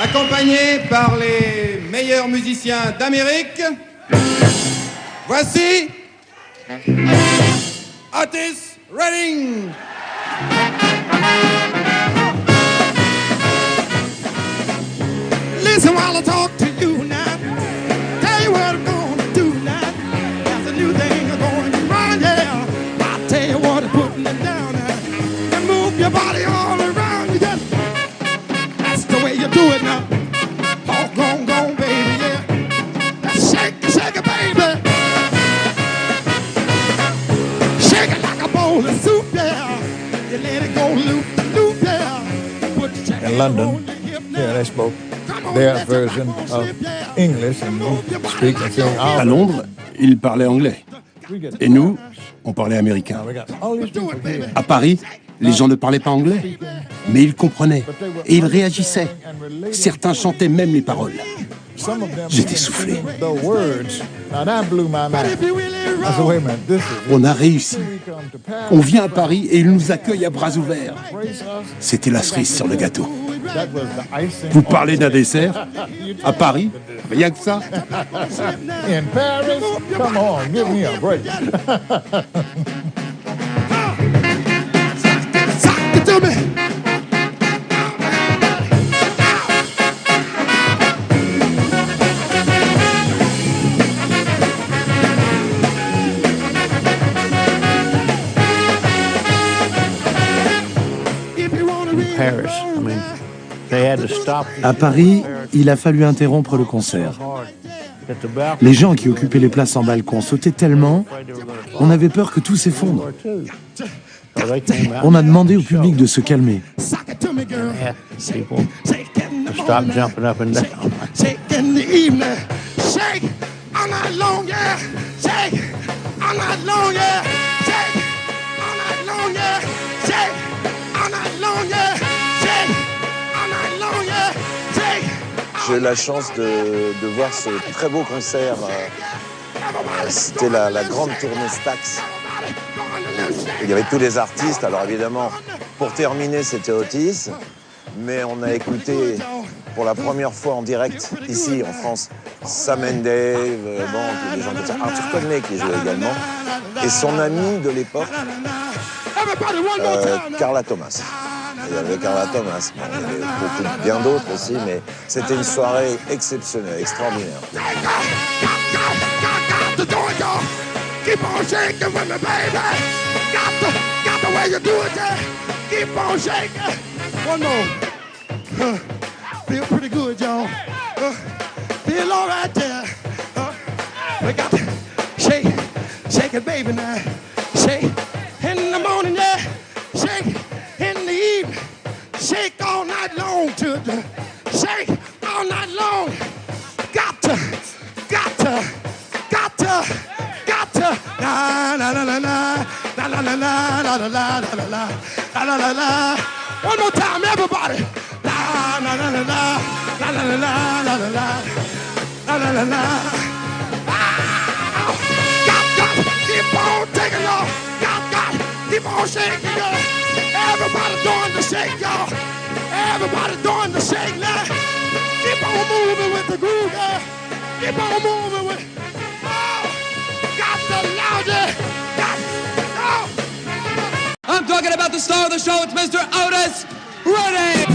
accompagné par les meilleurs musiciens d'Amérique. Voici Otis Redding. Listen while I talk to you now. Tell you what I'm gonna do now. That's a new thing I'm going to run, yeah. I'll tell you what I'm putting it down now. And move your body all around. You just, that's the way you do it now. All gone, baby, yeah. Shake it, baby. Shake it like a bowl of soup, yeah. You let it go loop, yeah. Put your jacket In London, on your hip now. yeah, they spoke their version of English and we speak and sing our À Londres, ils parlaient anglais. Et nous, on parlait américain. We got all these people here. À Paris, les gens ne parlaient pas anglais, mais ils comprenaient et ils réagissaient. Certains chantaient même les paroles. Some of them J'étais soufflé. the words. Now that blew my mind. I said, wait a minute, this is On a réussi. we come to Paris. On vient à Paris et ils nous accueillent à bras ouverts. Embrace us. C'était la cerise sur le gâteau. That was the icing. Vous parlez d'un dessert à Paris? Rien que ça. In Paris? Come on, give me a break. Sock it to me. Paris. I mean, they had to stop. À Paris, il a fallu interrompre le concert. That the balcony Les gens qui occupaient les places en balcon sautaient tellement, on avait peur que tout s'effondre. so they came out On a demandé au public de se calmer. Sock it to me, girl. and asked people Shake it in the to stop morning. jumping up and down. Shake in the evening. Shake all night long, yeah. Shake all night long, yeah. Shake all night long, yeah. Shake all night long, yeah. Shake all night long, yeah. Shake. J'ai eu la chance de voir ce très beau concert. C'était la grande tournée Stax. Il y avait tous les artistes. Alors évidemment, pour terminer, c'était Otis. Mais on a écouté pour la première fois en direct, ici en France, Sam and Dave, des gens comme ça. Arthur Conley qui jouait également. Et son ami de l'époque, Carla Thomas. Il y avait Carla Thomas, bon, il y avait beaucoup, bien d'autres aussi, mais c'était une soirée exceptionnelle, extraordinaire. Got to do it, y'all. Keep on shaking with me, baby. Got the way you do it, yeah. Keep on shaking. One more. Feel pretty good, y'all. Feel all right there. We got to shake it, baby, now. Shake in the morning, yeah. Shake in the evening. Shake all night long to the shake all night long. Got to. La la la la la la la la la la la la la la la la la. One more time, everybody. La la la la la la la la la la la la la la. Got, keep on taking y'all. Got, keep on shaking y'all. Everybody doing the shake, y'all. Everybody doing the shake now. Keep on moving with the groove, yeah. Keep on moving with. Got the louder. I'm talking about the star of the show. It's Mr. Otis Redding.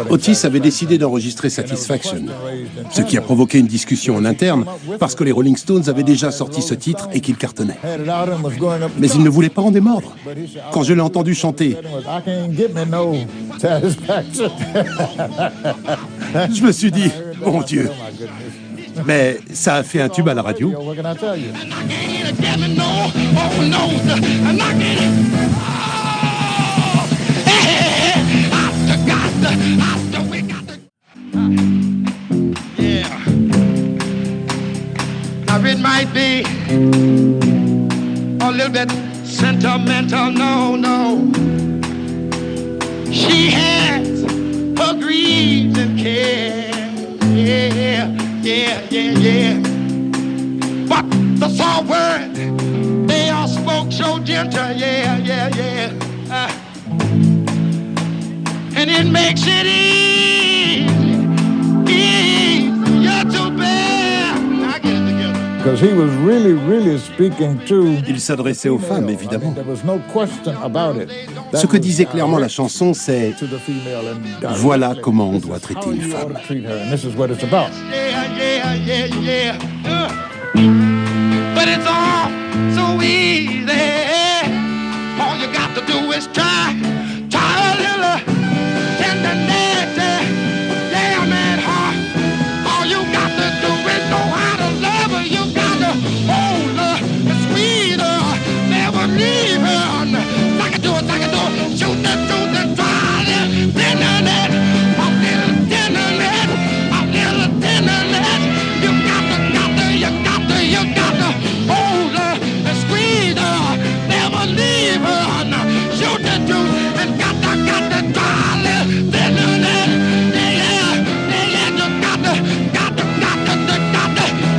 Otis avait décidé d'enregistrer Satisfaction, ce qui a provoqué une discussion en interne parce que les Rolling Stones avaient déjà sorti ce titre et qu'il cartonnait. Mais il ne voulait pas en démordre. Quand je l'ai entendu chanter, je me suis dit, mon Dieu, mais ça a fait un tube à la radio. Yeah. 'Cause it might be a little bit sentimental, no. She has her griefs and cares, yeah. But the soft word, they all spoke so gentle, yeah. And it makes it easier to bear. I get it together. Because he was really speaking to. Il s'adressait aux femmes, évidemment. There was no question about it. Ce que disait clairement la chanson, c'est « Voilà comment on doit traiter une femme ». Yeah. But it's all so easy. All you got to do is try a little tenderness. Yeah, man, all you got to do is know how to love her. You got to hold her, squeeze her, never leave her. Like I do it, shoot the try a little tenderness, a little tenderness, a little tenderness. You got to hold her and squeeze her, never leave her. Shoot the truth and got to try a little tenderness. Yeah, you got to,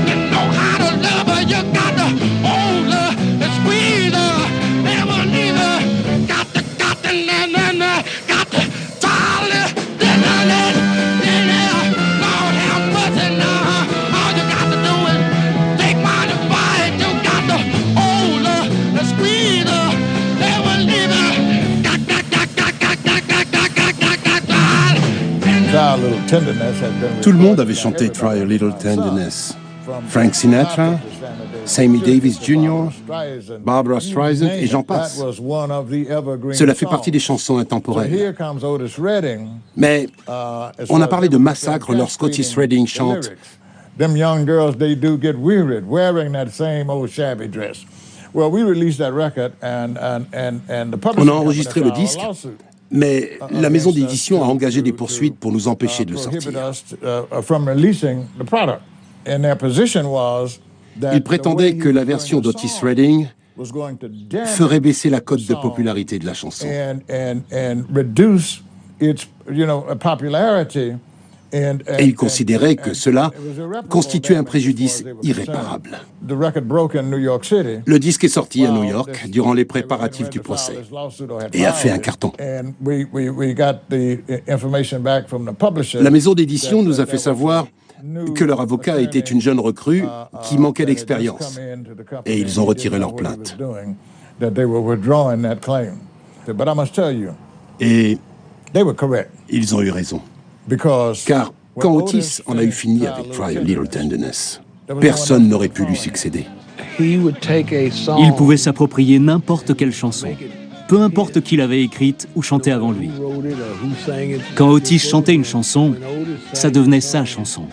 you know how to love her. You got to hold her and squeeze her, never leave her. Got to try a little tenderness. Yeah, Lord have mercy now. All you got to do is take my advice. You got to hold her and squeeze her, never leave her. Got. Tout le monde avait chanté « Try a Little Tenderness ». Frank Sinatra, Sammy Davis Jr., Barbra Streisand et j'en passe. Cela fait partie des chansons intemporelles. Mais on a parlé de massacre lorsqu'Otis Redding chante Them young girls, they do get wearied wearing that same old shabby dress. Well, we released that record and the publishing On a enregistré le company disque, filed a lawsuit mais la maison d'édition a engagé des poursuites pour nous empêcher de le sortir. Ils prétendaient que la version d'Otis Redding ferait baisser la cote de popularité de la chanson. Et ils considéraient que cela constituait un préjudice irréparable. Le disque est sorti à New York durant les préparatifs du procès et a fait un carton. La maison d'édition nous a fait savoir que leur avocat était une jeune recrue qui manquait d'expérience et ils ont retiré leur plainte. Et ils ont eu raison. Car quand Otis en a eu fini avec Try a Little Tenderness, personne n'aurait pu lui succéder. Il pouvait s'approprier n'importe quelle chanson, peu importe qui l'avait écrite ou chantait avant lui. Quand Otis chantait une chanson, ça devenait sa chanson.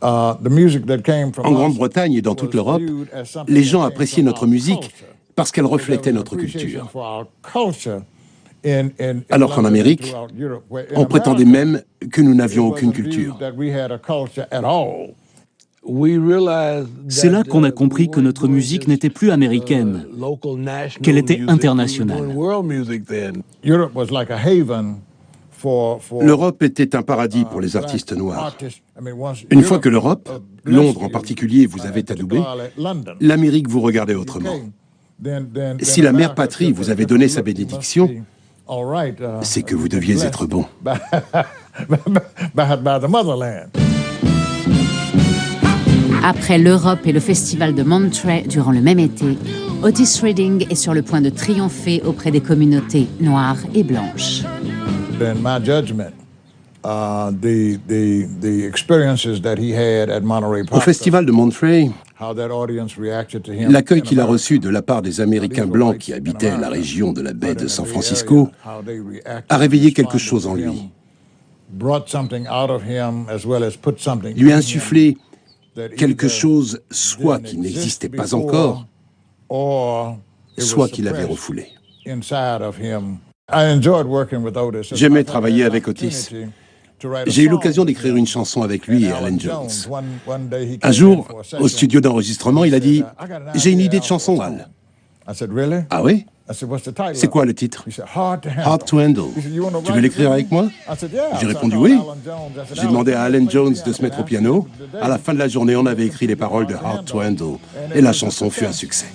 En Grande-Bretagne et dans toute l'Europe, les gens appréciaient notre musique parce qu'elle reflétait notre culture. Alors qu'en Amérique, on prétendait même que nous n'avions aucune culture. C'est là qu'on a compris que notre musique n'était plus américaine, qu'elle était internationale. L'Europe était un paradis pour les artistes noirs. Une fois que l'Europe, Londres en particulier, vous avait adoubé, l'Amérique vous regardait autrement. Si la mère patrie vous avait donné sa bénédiction, c'est que vous deviez être bon. Après l'Europe et le festival de Monterey durant le même été, Otis Redding est sur le point de triompher auprès des communautés noires et blanches. Au festival de Monterey, l'accueil qu'il a reçu de la part des Américains blancs qui habitaient la région de la baie de San Francisco a réveillé quelque chose en lui. Lui a insufflé quelque chose soit qui n'existait pas encore, soit qu'il avait refoulé. J'aimais travailler avec Otis. J'ai eu l'occasion d'écrire une chanson avec lui et Alan Jones. Un jour, au studio d'enregistrement, il a dit « J'ai une idée de chanson, Al. » Ah oui? C'est quoi le titre? Hard to Handle. Tu veux l'écrire avec moi? J'ai répondu oui. J'ai demandé à Alan Jones de se mettre au piano. À la fin de la journée, on avait écrit les paroles de Hard to Handle et la chanson fut un succès.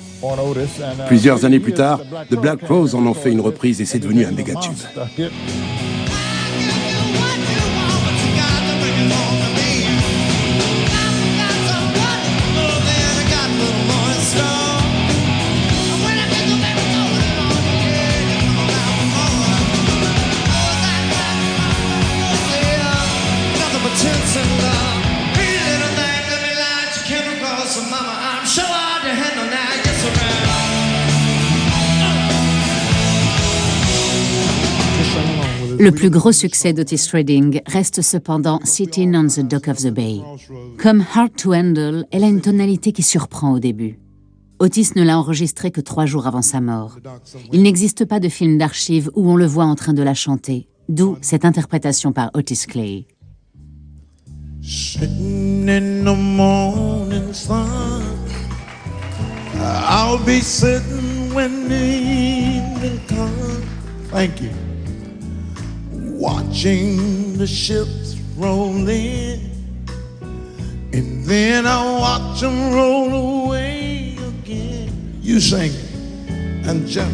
Plusieurs années plus tard, The Black Crowes en ont fait une reprise et c'est devenu un méga tube. Le plus gros succès d'Otis Redding reste cependant Sitting on the Dock of the Bay. Comme Hard to Handle, elle a une tonalité qui surprend au début. Otis ne l'a enregistrée que 3 jours avant sa mort. Il n'existe pas de film d'archives où on le voit en train de la chanter, d'où cette interprétation par Otis Clay. Sitting in the morning sun, I'll be sitting when the evening comes. Thank you. Watching the ships roll in, and then I watch them roll away again. You sing it, and just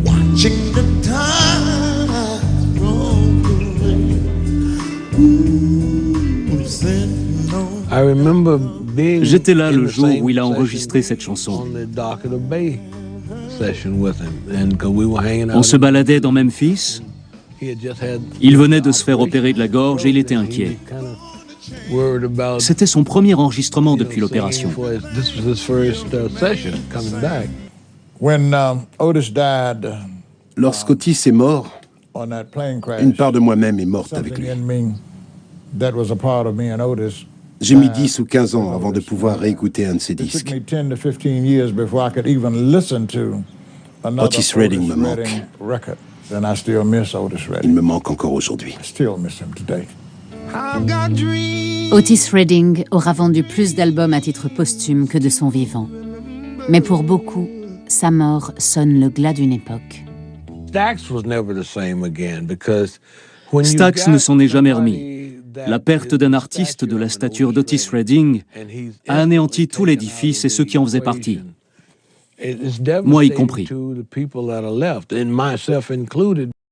watching the tide roll away. J'étais là le jour où il a enregistré cette chanson. On se baladait dans Memphis. Il venait de se faire opérer de la gorge et il était inquiet. C'était son premier enregistrement depuis l'opération. Lorsqu'Otis est mort, une part de moi-même est morte avec lui. J'ai mis 10 ou 15 ans avant de pouvoir réécouter un de ses disques. Otis Redding me manque. Il me manque encore aujourd'hui. Otis Redding aura vendu plus d'albums à titre posthume que de son vivant. Mais pour beaucoup, sa mort sonne le glas d'une époque. Stax ne s'en est jamais remis. La perte d'un artiste de la stature d'Otis Redding a anéanti tout l'édifice et ceux qui en faisaient partie. Moi y compris.